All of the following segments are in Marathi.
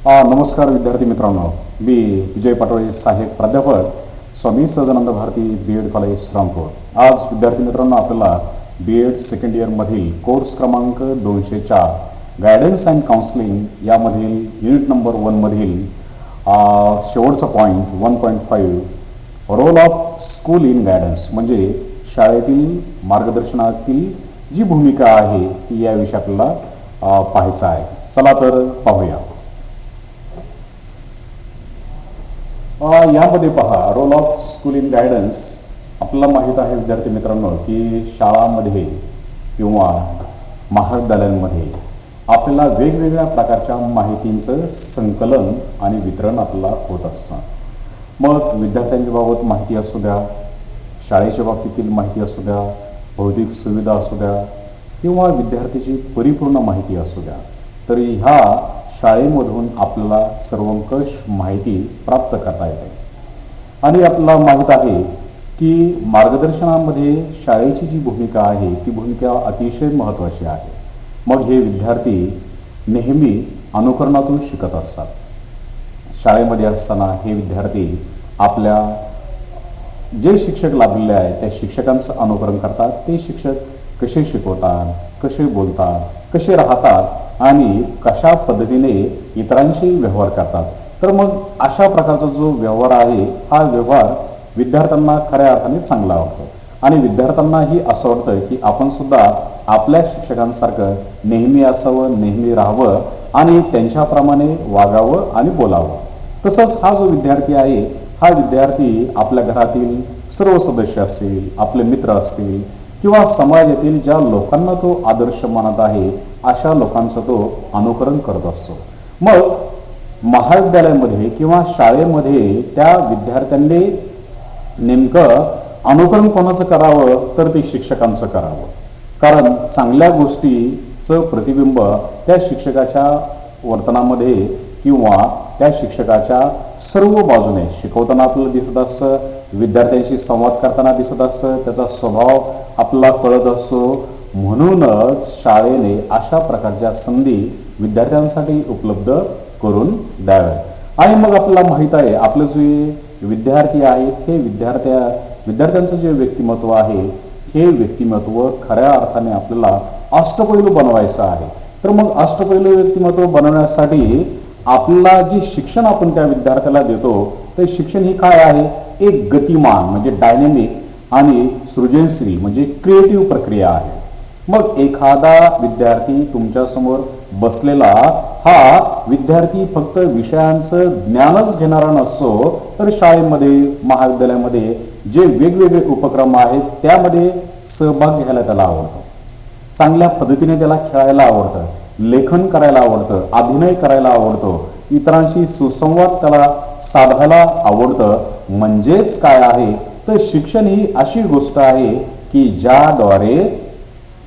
नमस्कार विद्यार्थी मित्रांनो, मी विजय पाटोळे साहेब, प्राध्यापक स्वामी सहजानंद भारती BEd कॉलेज श्रामपूर. आज विद्यार्थी मित्रांनो आपल्याला BEd सेकंड इयरमधील कोर्स क्रमांक 204 गायडन्स अँड काउन्सिलिंग यामधील युनिट नंबर 1 मधील शेवटचा point 1.5 role of school in guidance म्हणजे शाळेतील मार्गदर्शनातील जी भूमिका आहे ती या विषयी आपल्याला पाहायचं आहे. चला तर पाहूया. यामध्ये पहा, role of school in guidance. आपल्याला माहीत आहे विद्यार्थी मित्रांनो की शाळांमध्ये किंवा महाविद्यालयांमध्ये आपल्याला वेगवेगळ्या प्रकारच्या माहितींचं संकलन आणि वितरण आपल्याला होत असतं. मग विद्यार्थ्यांच्या बाबत माहिती असू द्या, शाळेच्या बाबतीतील माहिती असू द्या, भौतिक सुविधा असू द्या किंवा विद्यार्थ्याची परिपूर्ण माहिती असू द्या, तरी ह्या शाळेमधून आपल्याला सर्वंकष माहिती प्राप्त करता येते. आणि आपल्याला माहीत आहे की मार्गदर्शनामध्ये शाळेची जी भूमिका आहे ती भूमिका अतिशय महत्त्वाची आहे. मग हे विद्यार्थी नेहमी अनुकरणातून शिकत असतात. शाळेमध्ये असताना हे विद्यार्थी आपल्या जे शिक्षक लाभलेले आहेत त्या शिक्षकांचं अनुकरण करतात. ते शिक्षक कसे शिकवतात, कसे बोलतात, कसे राहतात आणि कशा पद्धतीने इतरांशी व्यवहार करतात. तर मग अशा प्रकारचा जो व्यवहार आहे हा व्यवहार विद्यार्थ्यांना खऱ्या अर्थाने चांगला वाटतो आणि विद्यार्थ्यांनाही असं वाटतं की आपण सुद्धा आपल्या शिक्षकांसारखं नेहमी असावं, नेहमी राहावं आणि त्यांच्याप्रमाणे वागावं आणि बोलावं. तसंच हा जो विद्यार्थी आहे हा विद्यार्थी आपल्या घरातील सर्व सदस्य असतील, आपले मित्र असतील किंवा समाजातील ज्या लोकांना तो आदर्श मानत आहे अशा लोकांचं तो अनुकरण करत असतो. मग महाविद्यालयामध्ये किंवा शाळेमध्ये त्या विद्यार्थ्यांनी नेमकं अनुकरण कोणाचं करावं तर ते शिक्षकांचं करावं. कारण चांगल्या गोष्टीचं प्रतिबिंब त्या शिक्षकाच्या वर्तनामध्ये किंवा त्या शिक्षकाच्या सर्व बाजूने शिकवताना आपल्याला दिसत असतं, विद्यार्थ्यांशी संवाद करताना दिसत असतं, त्याचा स्वभाव आपल्याला कळत असतो. म्हणूनच शाळेने अशा प्रकारच्या संधी विद्यार्थ्यांसाठी उपलब्ध करून द्याव्यात. आणि मग आपल्याला माहीत आहे आपले जे विद्यार्थी आहेत हे विद्यार्थ्यांचं जे व्यक्तिमत्व आहे हे व्यक्तिमत्व खऱ्या अर्थाने आपल्याला अष्टपैलू बनवायचं आहे. तर मग अष्टपैलू व्यक्तिमत्व बनवण्यासाठी आपल्याला जे शिक्षण आपण त्या विद्यार्थ्याला देतो ते शिक्षण ही काय आहे, एक गतिमान म्हणजे डायनेमिक आणि सृजनशील म्हणजे क्रिएटिव्ह प्रक्रिया आहे. मग एखादा विद्यार्थी तुमच्यासमोर बसलेला हा विद्यार्थी फक्त विषयांचं ज्ञानच घेणारा नसतो, तर शाळेमध्ये महाविद्यालयामध्ये जे वेगवेगळे उपक्रम आहेत त्यामध्ये सहभाग घ्यायला त्याला आवडतो. चांगल्या पद्धतीने त्याला खेळायला आवडतं, लेखन करायला आवडतं, अभिनय करायला आवडतो, इतरांशी सुसंवाद त्याला साधायला आवडतं. म्हणजेच काय आहे तर शिक्षण ही अशी गोष्ट आहे की ज्याद्वारे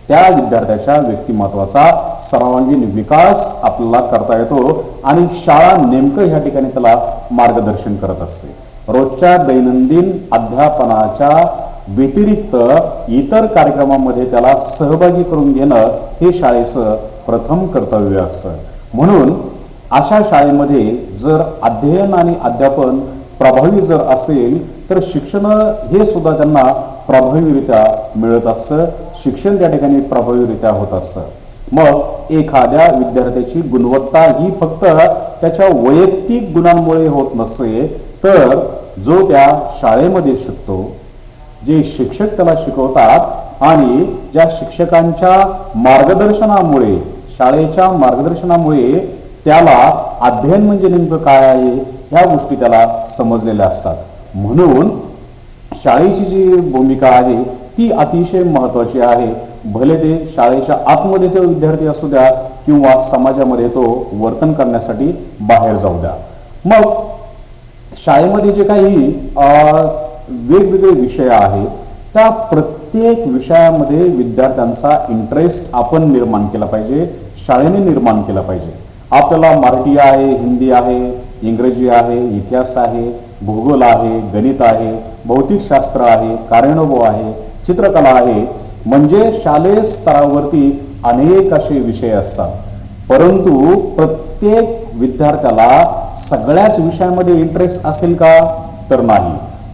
त्या विद्यार्थ्याच्या व्यक्तिमत्वाचा सर्वांगीण विकास आपल्याला करता येतो आणि शाळा नेमकं ह्या ठिकाणी त्याला मार्गदर्शन करत असते. रोजच्या दैनंदिन अध्यापनाच्या व्यतिरिक्त इतर कार्यक्रमांमध्ये त्याला सहभागी करून घेणं हे शाळेचं प्रथम कर्तव्य असतं. म्हणून अशा शाळेमध्ये जर अध्ययन आणि अध्यापन प्रभावी जर असेल तर शिक्षण हे सुद्धा त्यांना प्रभावीरित्या मिळत असतं, शिक्षण त्या ठिकाणी प्रभावीरित्या होत असतं. मग एखाद्या विद्यार्थ्याची गुणवत्ता ही फक्त त्याच्या वैयक्तिक गुणांमुळे होत नसते, तर जो त्या शाळेमध्ये शिकतो, जे शिक्षक त्याला शिकवतात आणि ज्या शिक्षकांच्या मार्गदर्शनामुळे, शाळेच्या मार्गदर्शनामुळे त्याला अध्ययन म्हणजे नेमकं काय आहे ह्या गोष्टी त्याला समजलेल्या असतात. म्हणून शाळेची जी भूमिका आहे ती अतिशय महत्त्वाची आहे. भले ते शाळेच्या आतमध्ये तो विद्यार्थी असू द्या किंवा समाजामध्ये तो वर्तन करण्यासाठी बाहेर जाऊ द्या. मग शाळेमध्ये जे काही वेगवेगळे विषय आहेत त्या प्रत्येक विषयामध्ये विद्यार्थ्यांचा इंटरेस्ट आपण निर्माण केला पाहिजे, शाळेने निर्माण केला पाहिजे. आपल्याला मराठी आहे, हिंदी आहे, इंग्रजी आहे, इतिहास आहे, भूगोल आहे, गणित आहे, भौतिकशास्त्र आहे, कार्यानुभव आहे, चित्रकला आहे, म्हणजे शालेय स्तरावरती अनेक असे विषय असतात. परंतु प्रत्येक विद्यार्थ्याला सगळ्याच विषयांमध्ये इंटरेस्ट असेल का, तर नाही.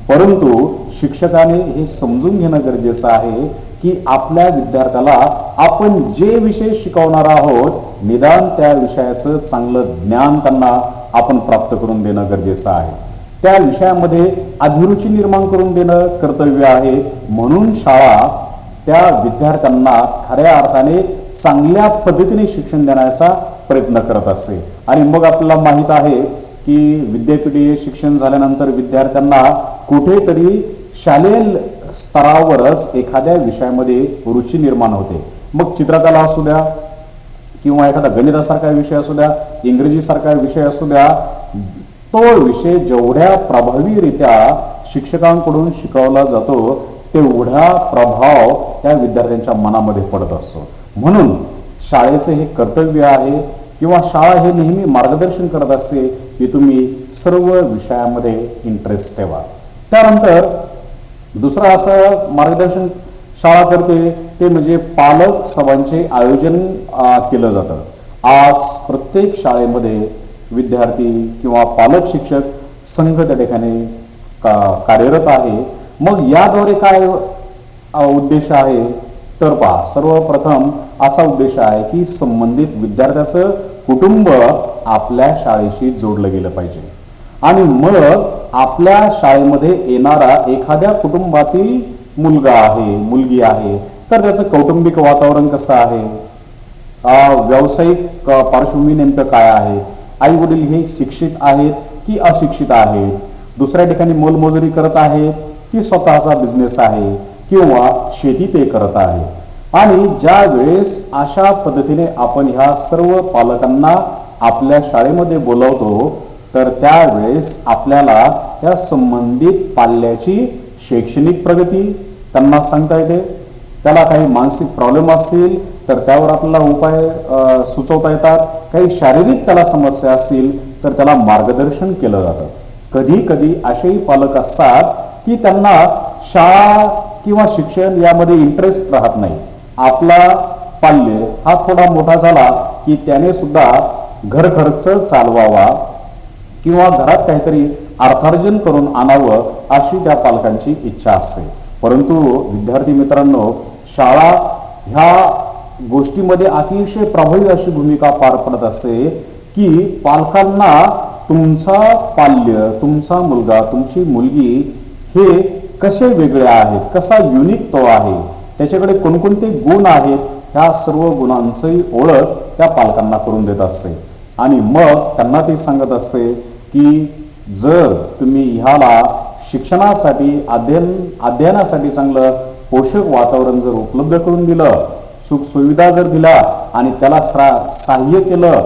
परंतु शिक्षकाने हे समजून घेणं गरजेचं आहे की आपल्या विद्यार्थ्याला आपण जे विषय शिकवणार आहोत निदान त्या विषयाचं चांगलं ज्ञान त्यांना आपण प्राप्त करून देणं गरजेचं आहे. त्या विषयामध्ये अभिरुची निर्माण करून देणं कर्तव्य आहे. म्हणून शाळा त्या विद्यार्थ्यांना खऱ्या अर्थाने चांगल्या पद्धतीने शिक्षण देण्याचा प्रयत्न करत असते. आणि मग आपल्याला माहित आहे की विद्यापीठीय शिक्षण झाल्यानंतर विद्यार्थ्यांना कुठेतरी शालेय स्तरावरच एखाद्या विषयामध्ये रुची निर्माण होते. मग चित्रकला असू द्या किंवा एखादा गणितासारखा विषय असू द्या, इंग्रजीसारखा विषय असू द्या, तो विषय जेवढ्या प्रभावीरित्या शिक्षकांकडून शिकवला जातो तेवढा प्रभाव त्या विद्यार्थ्यांच्या मनामध्ये पडत असतो. म्हणून शाळेचे हे कर्तव्य आहे किंवा शाळा हे नेहमी मार्गदर्शन करत असते की तुम्ही सर्व विषयामध्ये इंटरेस्ट ठेवा. त्यानंतर दुसरं असं मार्गदर्शन शाळा करते ते म्हणजे पालक सभांचे आयोजन केलं जातं. आज प्रत्येक शाळेमध्ये विद्यार्थी किंवा पालक शिक्षक संघ त्या ठिकाणी कार्यरत आहे. मग याद्वारे काय उद्देश आहे तर पहा, सर्वप्रथम असा उद्देश आहे की संबंधित विद्यार्थ्याचं कुटुंब आपल्या शाळेशी जोडलं गेलं पाहिजे. आणि मग आपल्या शाळेमध्ये येणारा एखाद्या कुटुंबातील मुलगा आहे, मुलगी आहे, तर त्याचं कौटुंबिक वातावरण कसं आहे, व्यावसायिक पार्श्वभूमी नेमकं काय आहे, आई वडील हे शिक्षित आहेत की अशिक्षित आहेत, दुसऱ्या ठिकाणी मोलमजुरी करत आहेत की स्वतःचा बिझनेस आहे किंवा शेती ते करत आहे. आणि ज्या वेळेस अशा पद्धतीने आपण ह्या सर्व पालकांना आपल्या शाळेमध्ये बोलवतो तर त्यावेळेस आपल्याला त्या संबंधित पाल्याची शैक्षणिक प्रगती त्यांना सांगता येते. त्याला काही मानसिक प्रॉब्लेम असतील तर त्यावर आपल्याला उपाय सुचवता येतात. काही शारीरिक त्याला समस्या असतील तर त्याला मार्गदर्शन केलं जातं. कधी कधी असेही पालक असतात की त्यांना शाळा किंवा शिक्षण यामध्ये इंटरेस्ट राहत नाही. आपला पाल्य हा थोडा मोठा झाला की त्याने सुद्धा घर खर्च चालवावा किंवा घरात काहीतरी अर्थार्जन करून आणावं अशी त्या पालकांची इच्छा असते. परंतु विद्यार्थी मित्रांनो, शाळा ह्या गोष्टीमध्ये अतिशय प्रभावी अशी भूमिका पार पडत असते की पालकांना तुमचा पाल्य, तुमचा मुलगा, तुमची मुलगी हे कसे वेगळे आहेत, कसा युनिक तो आहे, त्याच्याकडे कोणकोणते गुण आहेत, ह्या सर्व गुणांची ओळख त्या पालकांना करून देत असते. आणि मग त्यांना ते सांगत असते की जर तुम्ही ह्याला शिक्षणासाठी अध्ययनासाठी चांगलं पोषक वातावरण जर उपलब्ध करून दिलं, सुख सुविधा जर दिला आणि त्याला सहाय्य केलं,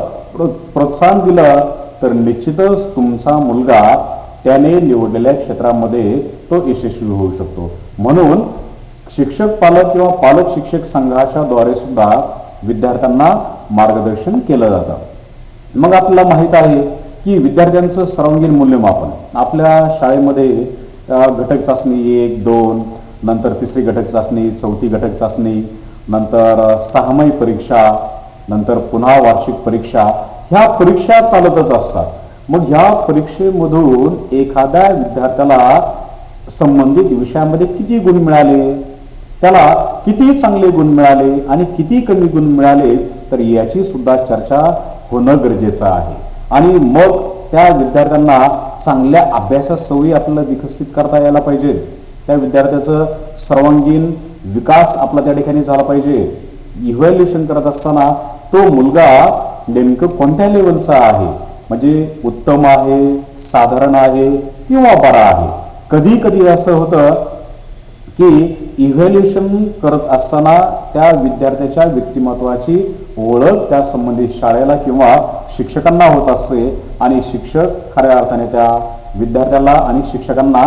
प्रोत्साहन दिलं तर निश्चितच तुमचा मुलगा त्याने निवडलेल्या क्षेत्रामध्ये तो यशस्वी होऊ शकतो. म्हणून शिक्षक पालक किंवा पालक शिक्षक संघाच्या द्वारे सुद्धा विद्यार्थ्यांना मार्गदर्शन केलं जातं. मग आपल्याला माहित आहे की विद्यार्थ्यांचं सर्वांगीण मूल्यमापन आपल्या शाळेमध्ये घटक चाचणी 1, 2, नंतर तिसरी घटक चाचणी, चौथी घटक चाचणी, नंतर 6माही परीक्षा, नंतर पुन्हा वार्षिक परीक्षा, ह्या परीक्षा चालतच असतात. मग ह्या परीक्षेमधून एखाद्या विद्यार्थ्याला संबंधित विषयामध्ये किती गुण मिळाले, त्याला किती चांगले गुण मिळाले आणि किती कमी गुण मिळाले तर याची सुद्धा चर्चा होणं गरजेचं आहे. आणि मग त्या विद्यार्थ्यांना चांगल्या अभ्यासात सवयी आपल्याला विकसित करता यायला पाहिजे. त्या विद्यार्थ्याचं सर्वांगीण विकास आपला त्या ठिकाणी झाला पाहिजे. इव्हॅल्युएशन करत असताना तो मुलगा नेमकं कोणत्या लेवलचा आहे, म्हणजे उत्तम आहे, साधारण आहे किंवा बरा आहे. कधी कधी असं होतं की इव्हॅल्युएशन करत असताना त्या विद्यार्थ्याच्या व्यक्तिमत्वाची ओळख त्या संबंधित शाळेला किंवा शिक्षकांना होत असते आणि शिक्षक खऱ्या अर्थाने त्या विद्यार्थ्याला आणि शिक्षकांना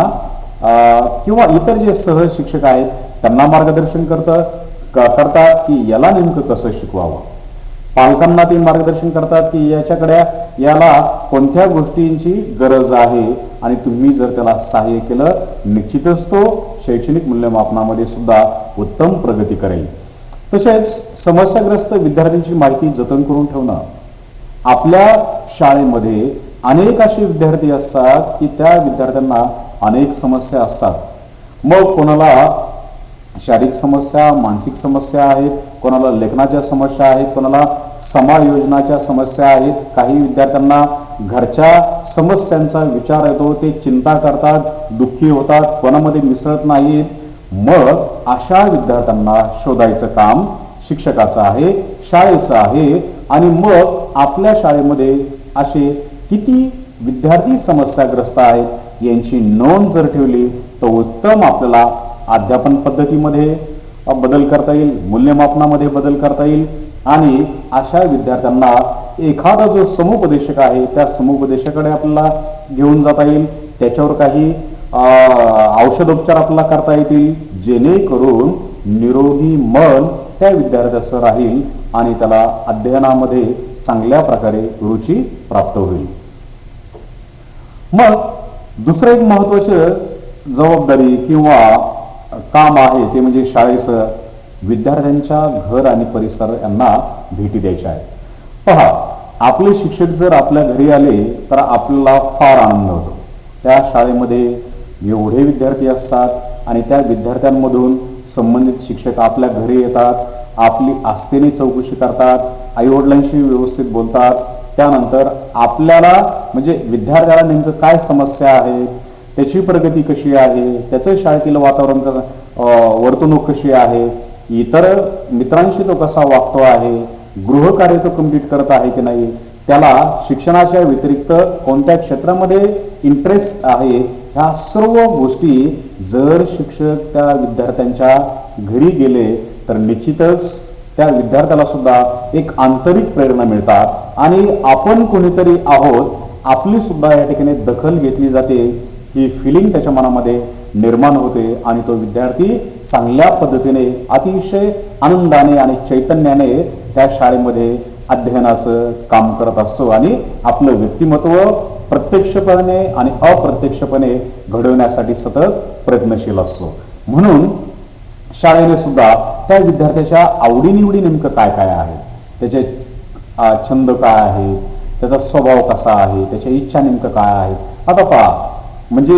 किंवा इतर जे सह शिक्षक आहेत त्यांना मार्गदर्शन करतात की याला नेमकं कसं शिकवावं. पालकांना ते मार्गदर्शन करतात की याला कोणत्या गोष्टींची गरज आहे आणि तुम्ही जर त्याला सहाय्य केलं निश्चितच तो शैक्षणिक मूल्यमापनामध्ये सुद्धा उत्तम प्रगती करेल. तसेच समस्याग्रस्त विद्यार्थ्यांची माहिती जतन करून ठेवणं आपल्या शाळेमध्ये अनेक असे विद्यार्थी असतात की त्या विद्यार्थ्यांना अनेक समस्या असतात। मग कोणाला शारीरिक समस्या, मानसिक समस्या आहेत, कोणाला लेखनाच्या समस्या आहेत, कोणाला समायोजनाच्या समस्या आहेत, काही विद्यार्थ्यांना घरच्या समस्यांचा विचार येतो, ते चिंता करतात, दुःखी होतात, कोणामध्ये मिसळत नाहीत। मग अशा विद्यार्थ्यांना शोधायचं काम शिक्षकाचं आहे, शाळेचं आहे। आणि मग आपल्या शाळेमध्ये असे किती विद्यार्थी समस्याग्रस्त आहेत यांची नोंद जर ठेवली तर उत्तम आपल्याला अध्यापन पद्धतीमध्ये बदल करता येईल, मूल्यमापनामध्ये बदल करता येईल। आणि अशा विद्यार्थ्यांना एखादा जो समुपदेशक आहे त्या समुपदेशकाकडे आपल्याला घेऊन जाता येईल, त्याच्यावर काही औषधोपचार आपल्याला करता येतील, जेणेकरून निरोगी मन त्या विद्यार्थ्याचं राहील आणि त्याला अध्ययनामध्ये चांगल्या प्रकारे रुची प्राप्त होईल। मग दुसरं एक महत्त्वाचं जबाबदारी किंवा काम आहे ते म्हणजे शाळेचं विद्यार्थ्यांच्या घर आणि परिसर यांना भेटी द्यायच्या आहेत। पहा, आपले शिक्षक जर आपल्या घरी आले तर आपल्याला फार आनंद होतो। त्या शाळेमध्ये एवढे विद्यार्थी असतात आणि त्या विद्यार्थ्यांमधून संबंधित शिक्षक आपल्या घरी येतात, आपली आस्थेने चौकशी करतात, आईवडिलांशी व्यवस्थित बोलतात। त्यानंतर आपल्याला म्हणजे विद्यार्थ्याला नेमकं काय समस्या आहे, त्याची प्रगती कशी आहे, त्याचं शाळेतील वातावरण वर्तणूक कशी आहे, इतर मित्रांशी तो कसा वागतो आहे, गृहकार्य तो कंप्लीट करत आहे की नाही, त्याला शिक्षणाच्या व्यतिरिक्त कोणत्या क्षेत्रामध्ये इंटरेस्ट आहे, ह्या सर्व गोष्टी जर शिक्षक त्या विद्यार्थ्यांच्या घरी गेले तर निश्चितच त्या विद्यार्थ्याला सुद्धा एक आंतरिक प्रेरणा मिळतात आणि आपण कोणीतरी आहोत, आपली सुद्धा या ठिकाणी दखल घेतली जाते, ही फिलिंग त्याच्या मनामध्ये निर्माण होते आणि तो विद्यार्थी चांगल्या पद्धतीने अतिशय आनंदाने आणि चैतन्याने त्या शाळेमध्ये अध्ययनाचं काम करत असतो आणि आपलं व्यक्तिमत्व प्रत्यक्षपणे आणि अप्रत्यक्षपणे घडवण्यासाठी सतत प्रयत्नशील असतो। म्हणून शाळेने सुद्धा त्या विद्यार्थ्याच्या आवडीनिवडी नेमकं काय काय आहे, त्याचे छंद काय आहे, त्याचा स्वभाव कसा आहे, त्याच्या इच्छा नेमकं काय आहे। आता पहा, म्हणजे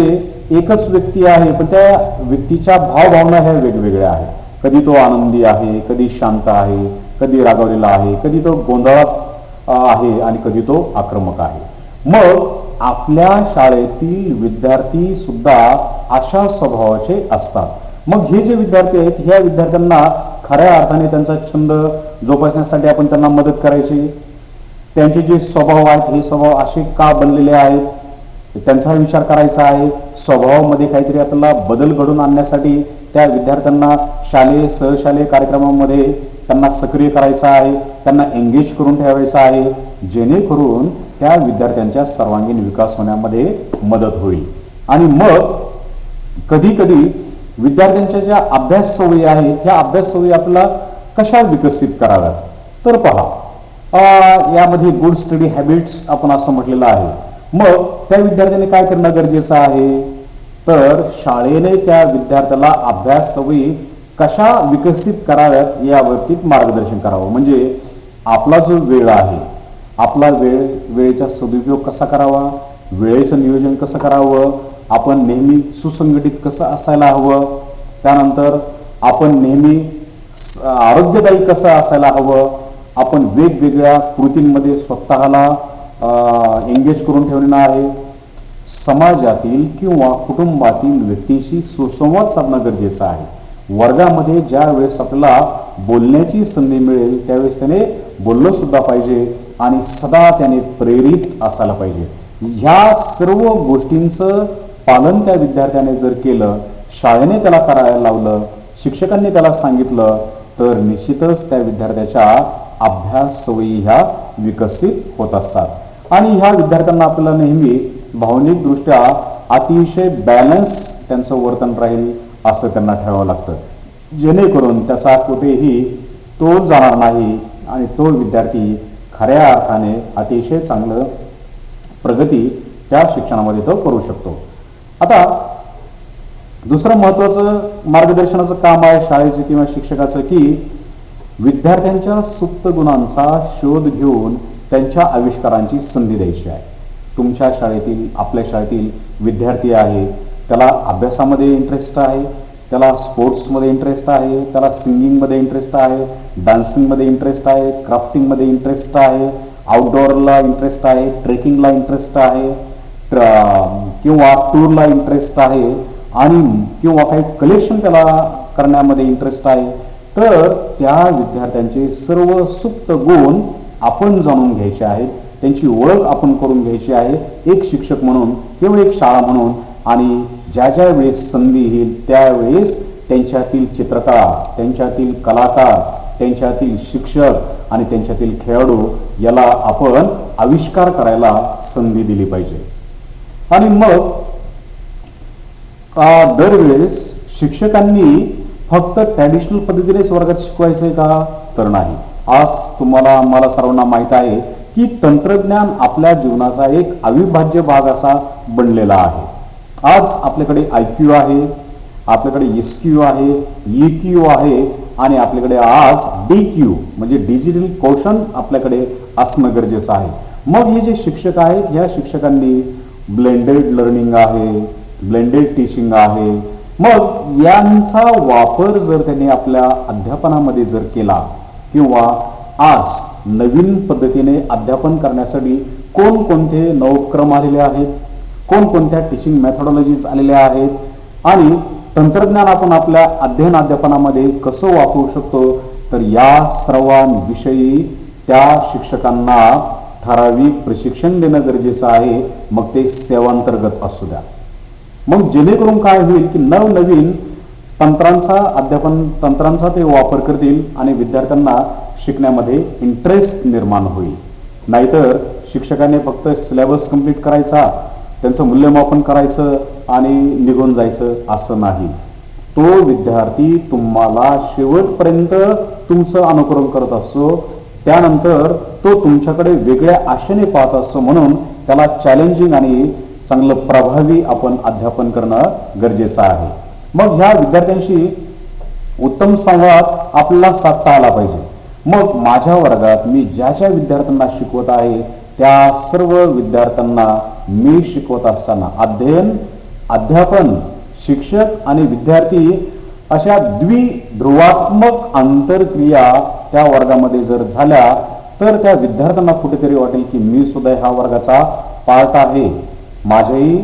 एकच व्यक्ती आहे पण त्या व्यक्तीच्या भावभावना ह्या वेगवेगळ्या आहेत। कधी तो आनंदी आहे, कधी शांत आहे, कधी रागावलेला आहे, कधी तो गोंधळात आहे आणि कधी तो आक्रमक आहे। मग आपल्या शाळेतील विद्यार्थी सुद्धा अशा स्वभावाचे असतात। मग हे जे विद्यार्थी आहेत ह्या विद्यार्थ्यांना खऱ्या अर्थाने त्यांचा छंद जोपासण्यासाठी आपण त्यांना मदत करायची। त्यांचे जे स्वभाव आहेत हे स्वभाव असे का बनलेले आहेत त्यांचा विचार करायचा आहे। स्वभावामध्ये काहीतरी आपल्याला बदल घडवून आणण्यासाठी त्या विद्यार्थ्यांना शालेय सहशालेय कार्यक्रमामध्ये त्यांना सक्रिय करायचं आहे, त्यांना एंगेज करून ठेवायचं आहे, जेणेकरून त्या विद्यार्थ्यांच्या सर्वांगीण विकास होण्यामध्ये मदत होईल। आणि मग कधी कधी विद्यार्थ्यांच्या ज्या अभ्यास सवयी आहेत ह्या अभ्यास सवयी आपल्याला कशा विकसित कराव्यात तर पहा, यामध्ये गुड स्टडी हॅबिट्स आपण असं म्हटलेलं आहे। मग त्या विद्यार्थ्याने काय करणं गरजेचं आहे तर शाळेने त्या विद्यार्थ्याला अभ्यास सवयी कशा विकसित कराव्यात यावरती मार्गदर्शन करावं। म्हणजे आपला जो वेळ आहे, आपला वेळेचा सदुपयोग कसा करावा, वेळेचं नियोजन कसं करावं, आपण नेहमी सुसंघटित कसं असायला हवं, त्यानंतर आपण नेहमी आरोग्यदायी कसं असायला हवं, आपण वेगवेगळ्या कृतींमध्ये स्वतःला एंगेज करून ठेवलेलं आहे, समाजातील किंवा कुटुंबातील व्यक्तीशी सुसंवाद साधणं गरजेचं आहे। वर्गामध्ये ज्या वेळेस आपल्याला बोलण्याची संधी मिळेल त्यावेळेस त्याने बोललं सुद्धा पाहिजे आणि सदा त्याने प्रेरित असायला पाहिजे। ह्या सर्व गोष्टींचं पालन त्या विद्यार्थ्याने जर केलं, शाळेने त्याला करायला लावलं, शिक्षकांनी त्याला सांगितलं तर निश्चितच त्या विद्यार्थ्याच्या अभ्यास सवयी ह्या विकसित होत असतात। आणि ह्या विद्यार्थ्यांना आपल्याला नेहमी भावनिकदृष्ट्या अतिशय बॅलन्स त्यांचं वर्तन राहील असं त्यांना ठेवावं लागतं, जेणेकरून त्याचा कुठेही तोल जाणार नाही आणि तो विद्यार्थी खऱ्या अर्थाने अतिशय चांगलं प्रगती त्या शिक्षणामध्ये तो करू शकतो। आता दुसरं महत्त्वाचं मार्गदर्शनाचं काम आहे शाळेचं किंवा शिक्षकाचं की विद्यार्थ्यांच्या सुप्त गुणांचा शोध घेऊन त्यांच्या आविष्कारांची संधी द्यायची आहे. तुमच्या शाळेतील, आपल्या शाळेतील विद्यार्थी आहे, त्याला अभ्यासामध्ये इंटरेस्ट आहे, त्याला स्पोर्ट्समध्ये इंटरेस्ट आहे, त्याला सिंगिंगमध्ये इंटरेस्ट आहे, डान्सिंगमध्ये इंटरेस्ट आहे, क्राफ्टिंगमध्ये इंटरेस्ट आहे, आउटडोअरला इंटरेस्ट आहे, ट्रेकिंगला इंटरेस्ट आहे, किंवा टूरला इंटरेस्ट आहे, आणि किंवा काही कलेक्शन त्याला करण्यामध्ये इंटरेस्ट आहे, तर त्या विद्यार्थ्यांचे सर्व सुप्त गुण आपण जाणून घ्यायचे आहेत, त्यांची ओळख आपण करून घ्यायची आहे एक शिक्षक म्हणून किंवा एक शाळा म्हणून. आणि ज्या ज्या वेळेस संधी येईल त्यावेळेस त्यांच्यातील चित्रकला, त्यांच्यातील कलाकार, त्यांच्यातील शिक्षक आणि त्यांच्यातील खेळाडू याला आपण आविष्कार करायला संधी दिली पाहिजे. आणि मग दरवेळेस शिक्षकांनी फक्त ट्रॅडिशनल पद्धतीनेच वर्गात शिकवायचंय का? तर नाही. आज तुम्हाला, मला सर्वांना माहीत आहे की तंत्रज्ञान आपल्या जीवनाचा एक अविभाज्य भाग असा बनलेला आहे. आज आपल्याकडे IQ आहे, आपल्याकडे SQ आहे, EQ आहे, आणि आपल्याकडे आज DQ म्हणजे डिजिटल कौशल आपल्याकडे असणं गरजेचं आहे. मग हे जे शिक्षक आहेत, ह्या शिक्षकांनी ब्लेंडेड लर्निंग आहे, ब्लेंडेड टीचिंग आहे, मग यांचा वापर जर त्यांनी आपल्या अध्यापनामध्ये जर केला, किंवा आज नवीन पद्धतीने अध्यापन करण्यासाठी कोणकोणते नवोपक्रम आलेले आहेत, कोणकोणत्या टीचिंग मेथॉडॉलॉजीज आलेल्या आहेत, आणि तंत्रज्ञान आपण आपल्या अध्ययन अध्यापनामध्ये कसं वापरू शकतो, तर या सर्वांविषयी त्या शिक्षकांना ठराविक प्रशिक्षण देणं गरजेचं आहे. मग ते सेवांतर्गत असू द्या. मग जेणेकरून काय होईल की नवनवीन तंत्रांचा ते वापर करतील आणि विद्यार्थ्यांना शिकण्यामध्ये इंटरेस्ट निर्माण होईल. नाहीतर शिक्षकांनी फक्त सिलेबस कंप्लीट करायचा, त्यांचं मूल्यमापन करायचं आणि निघून जायचं असं नाही. तो विद्यार्थी तुम्हाला शेवटपर्यंत तुमचं अनुकरण करत असतो, त्यानंतर तो तुमच्याकडे वेगळ्या आशेने पाहत असतो. म्हणून त्याला चॅलेंजिंग आणि चांगलं प्रभावी आपण अध्यापन करणं गरजेचं आहे. मग ह्या विद्यार्थ्यांशी उत्तम संवाद आपल्याला साधता आला पाहिजे. मग माझ्या वर्गात मी ज्या ज्या विद्यार्थ्यांना शिकवत आहे त्या सर्व विद्यार्थ्यांना मी शिकवत असताना अध्यापन, शिक्षक आणि विद्यार्थी अशा द्विध्रुवात्मक आंतरक्रिया त्या वर्गामध्ये जर झाल्या तर त्या विद्यार्थ्यांना कुठेतरी वाटेल की मी सुद्धा ह्या वर्गाचा पार्ट आहे, माझ्याही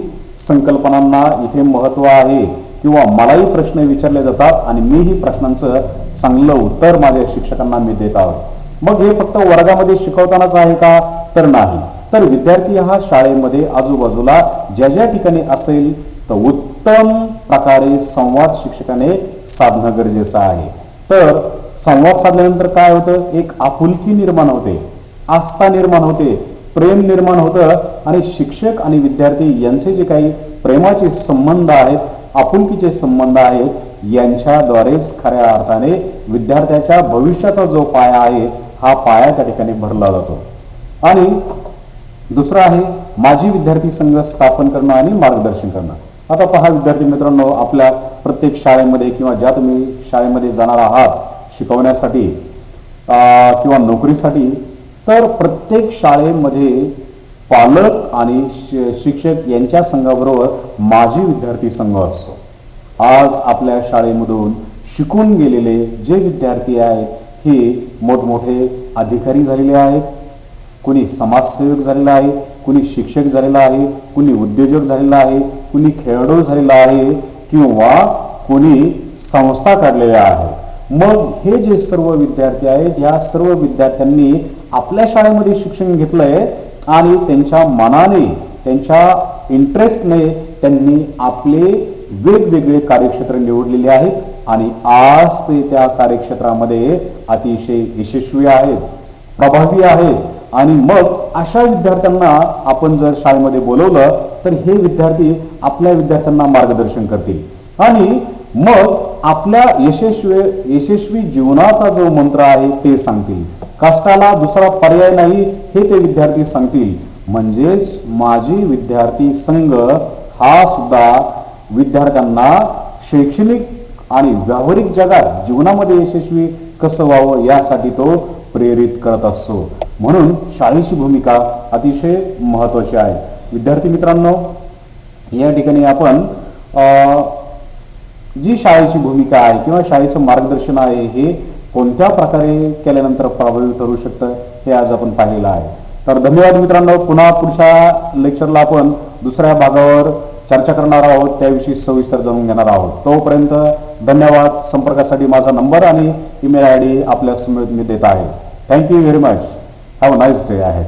संकल्पनांना इथे महत्त्व आहे, किंवा मलाही प्रश्न विचारले जातात आणि मीही प्रश्नांचं चांगलं उत्तर माझ्या शिक्षकांना मी देत आहोत. मग हे फक्त वर्गामध्ये शिकवतानाच आहे का? तर नाही. तर विद्यार्थी हा शाळेमध्ये आजूबाजूला ज्या ज्या ठिकाणी असेल तर उत्तम प्रकारे संवाद शिक्षकाने साधणं गरजेचं आहे. तर संवाद साधल्यानंतर काय होतं? एक आपुलकी निर्माण होते, आस्था निर्माण होते, प्रेम निर्माण होतं, आणि शिक्षक आणि विद्यार्थी यांचे जे काही प्रेमाचे संबंध आहेत, आपुलकीचे संबंध आहेत, यांच्याद्वारेच खऱ्या अर्थाने विद्यार्थ्याच्या भविष्याचा जो पाया आहे हा पाया त्या ठिकाणी भरला जातो. आणि दुसरं आहे माझी विद्यार्थी संघ स्थापन करणं आणि मार्गदर्शन करणं. आता पहा विद्यार्थी मित्रांनो, आपल्या प्रत्येक शाळेमध्ये किंवा ज्या तुम्ही शाळेमध्ये जाणार आहात शिकवण्यासाठी किंवा नोकरीसाठी, तर प्रत्येक शाळेमध्ये पालक आणि शिक्षक यांच्या संघाबरोबर माझी विद्यार्थी संघ असतो. आज आपल्या शाळेमधून शिकून गेलेले जे विद्यार्थी आहेत हे मोठमोठे अधिकारी झालेले आहेत, कुणी समाजसेवक झालेला आहे, कुणी शिक्षक झालेला आहे, कुणी उद्योजक झालेला आहे, कुणी खेळाडू झालेला आहे, किंवा कुणी संस्था काढलेल्या आहे. मग हे जे सर्व विद्यार्थी आहेत या सर्व विद्यार्थ्यांनी आपल्या शाळेमध्ये शिक्षण घेतलंय आणि त्यांच्या मनाने, त्यांच्या इंटरेस्टने त्यांनी आपले वेगवेगळे कार्यक्षेत्र निवडलेले आहेत आणि आज ते त्या कार्यक्षेत्रामध्ये अतिशय यशस्वी आहेत, प्रभावी आहेत. आणि मग अशा विद्यार्थ्यांना आपण जर शाळेमध्ये बोलवलं तर हे विद्यार्थी आपल्या विद्यार्थ्यांना मार्गदर्शन करतील आणि मग आपल्या यशस्वी जीवनाचा जो मंत्र आहे ते सांगतील. कष्टाला दुसरा पर्याय नाही हे ते विद्यार्थी सांगतील. म्हणजेच माझी विद्यार्थी संघ हा सुद्धा विद्यार्थ्यांना शैक्षणिक आणि व्यावहारिक जगात जीवनामध्ये यशस्वी कसं व्हावं यासाठी तो प्रेरित करत असतो. म्हणून शाळेची भूमिका अतिशय महत्त्वाची आहे. विद्यार्थी मित्रांनो, या ठिकाणी आपण जी शाळेची भूमिका आहे किंवा शाळेचं मार्गदर्शन आहे हे कोणत्या प्रकारे केल्यानंतर प्रभावी ठरू शकतं हे आज आपण पाहिलेलं आहे. तर धन्यवाद मित्रांनो. पुन्हा पुढच्या लेक्चरला आपण दुसऱ्या भागावर चर्चा करणार आहोत, त्याविषयी सविस्तर जाणून घेणार आहोत. तोपर्यंत धन्यवाद. संपर्कासाठी माझा नंबर आणि ईमेल ID आपल्या समोर मी देत आहे. Thank you very much. Have a nice day आहे.